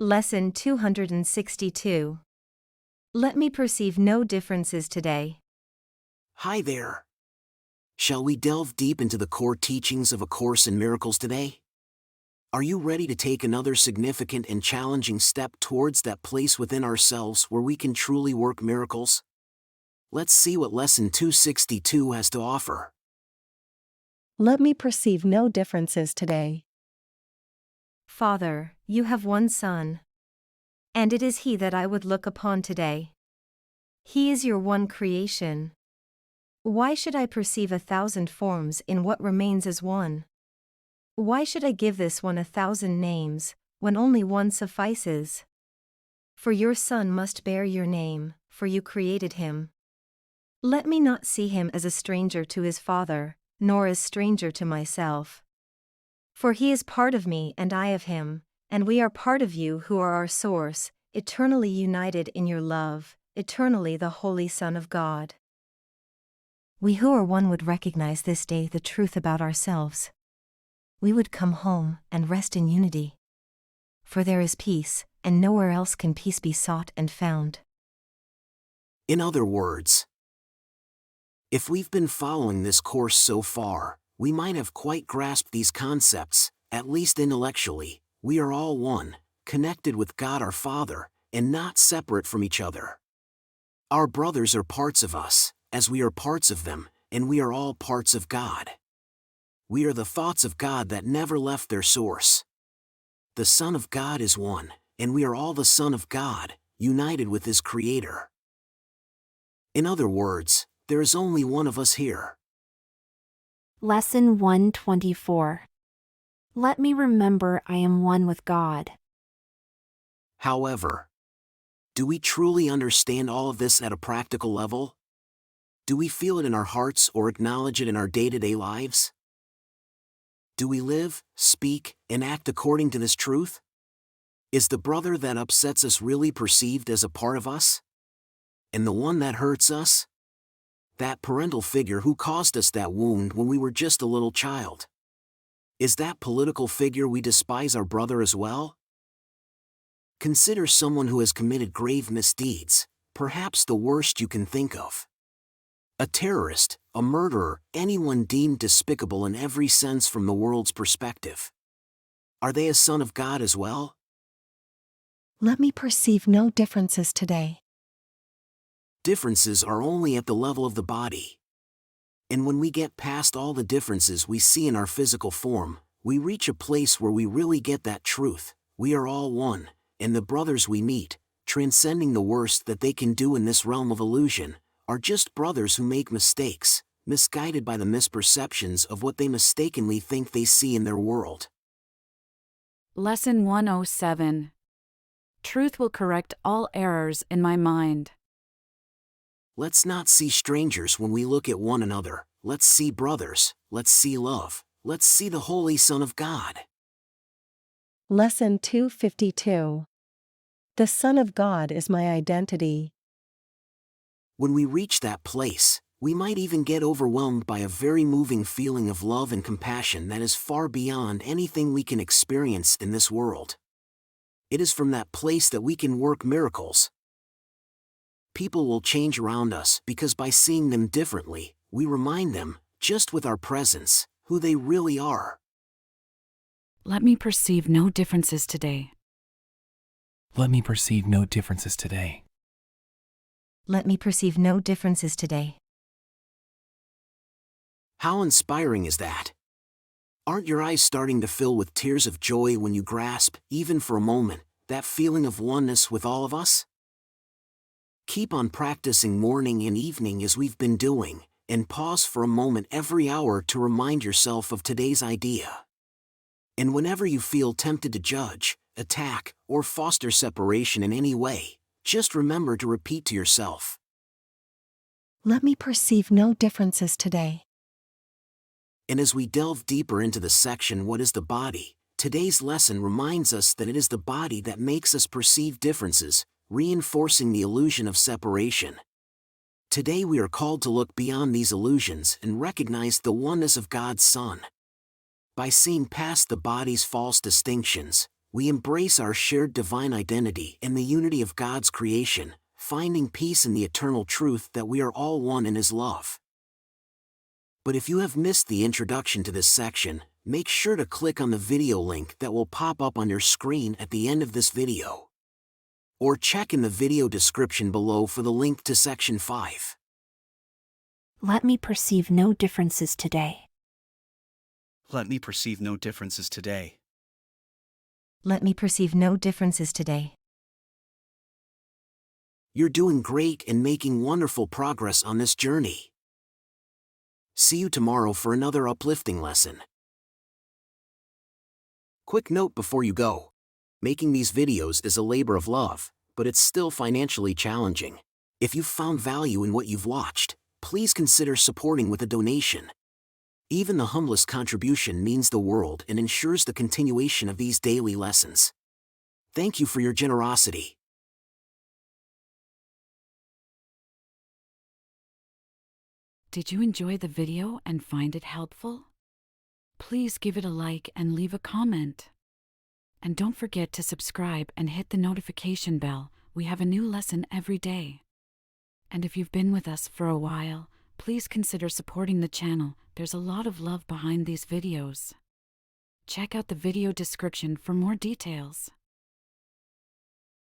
Lesson 262. Let me perceive no differences today. Hi there. Shall we delve deep into the core teachings of A Course in Miracles today? Are you ready to take another significant and challenging step towards that place within ourselves where we can truly work miracles? Let's see what Lesson 262 has to offer. Let me perceive no differences today. Father, you have one Son. And it is He that I would look upon today. He is your one creation. Why should I perceive 1,000 forms in what remains as one? Why should I give this one 1,000 names, when only one suffices? For your Son must bear your name, for you created him. Let me not see him as a stranger to his Father, nor as stranger to myself. For he is part of me and I of him, and we are part of you who are our source, eternally united in your love, eternally the Holy Son of God. We who are one would recognize this day the truth about ourselves. We would come home and rest in unity. For there is peace, and nowhere else can peace be sought and found. In other words, if we've been following this course so far, we might have quite grasped these concepts, at least intellectually. We are all one, connected with God our Father, and not separate from each other. Our brothers are parts of us, as we are parts of them, and we are all parts of God. We are the thoughts of God that never left their source. The Son of God is one, and we are all the Son of God, united with His Creator. In other words, there is only one of us here. Lesson 124. Let me remember I am one with God. However, do we truly understand all of this at a practical level? Do we feel it in our hearts or acknowledge it in our day-to-day lives? Do we live, speak, and act according to this truth? Is the brother that upsets us really perceived as a part of us? And the one that hurts us? That parental figure who caused us that wound when we were just a little child. Is that political figure we despise our brother as well? Consider someone who has committed grave misdeeds, perhaps the worst you can think of. A terrorist, a murderer, anyone deemed despicable in every sense from the world's perspective. Are they a son of God as well? Let me perceive no differences today. Differences are only at the level of the body. And when we get past all the differences we see in our physical form, we reach a place where we really get that truth. We are all one, and the brothers we meet, transcending the worst that they can do in this realm of illusion, are just brothers who make mistakes, misguided by the misperceptions of what they mistakenly think they see in their world. Lesson 107. Truth will correct all errors in my mind. Let's not see strangers when we look at one another. Let's see brothers, let's see love, let's see the Holy Son of God. Lesson 252. The Son of God is my identity. When we reach that place, we might even get overwhelmed by a very moving feeling of love and compassion that is far beyond anything we can experience in this world. It is from that place that we can work miracles. People will change around us because by seeing them differently, we remind them, just with our presence, who they really are. Let me perceive no differences today. Let me perceive no differences today. Let me perceive no differences today. How inspiring is that? Aren't your eyes starting to fill with tears of joy when you grasp, even for a moment, that feeling of oneness with all of us? Keep on practicing morning and evening as we've been doing, and pause for a moment every hour to remind yourself of today's idea. And whenever you feel tempted to judge, attack, or foster separation in any way, just remember to repeat to yourself, Let me perceive no differences today. And as we delve deeper into the section What is the Body, today's lesson reminds us that it is the body that makes us perceive differences, reinforcing the illusion of separation. Today we are called to look beyond these illusions and recognize the oneness of God's Son. By seeing past the body's false distinctions, We embrace our shared divine identity and the unity of God's creation, finding peace in the eternal truth that we are all one in His love. But if you have missed the introduction to this section, make sure to click on the video link that will pop up on your screen at the end of this video. Or check in the video description below for the link to section 5. Let me perceive no differences today. Let me perceive no differences today. Let me perceive no differences today. You're doing great and making wonderful progress on this journey. See you tomorrow for another uplifting lesson. Quick note before you go. Making these videos is a labor of love, but it's still financially challenging. If you've found value in what you've watched, please consider supporting with a donation. Even the humblest contribution means the world and ensures the continuation of these daily lessons. Thank you for your generosity. Did you enjoy the video and find it helpful? Please give it a like and leave a comment. And don't forget to subscribe and hit the notification bell. We have a new lesson every day. And if you've been with us for a while, please consider supporting the channel. There's a lot of love behind these videos. Check out the video description for more details.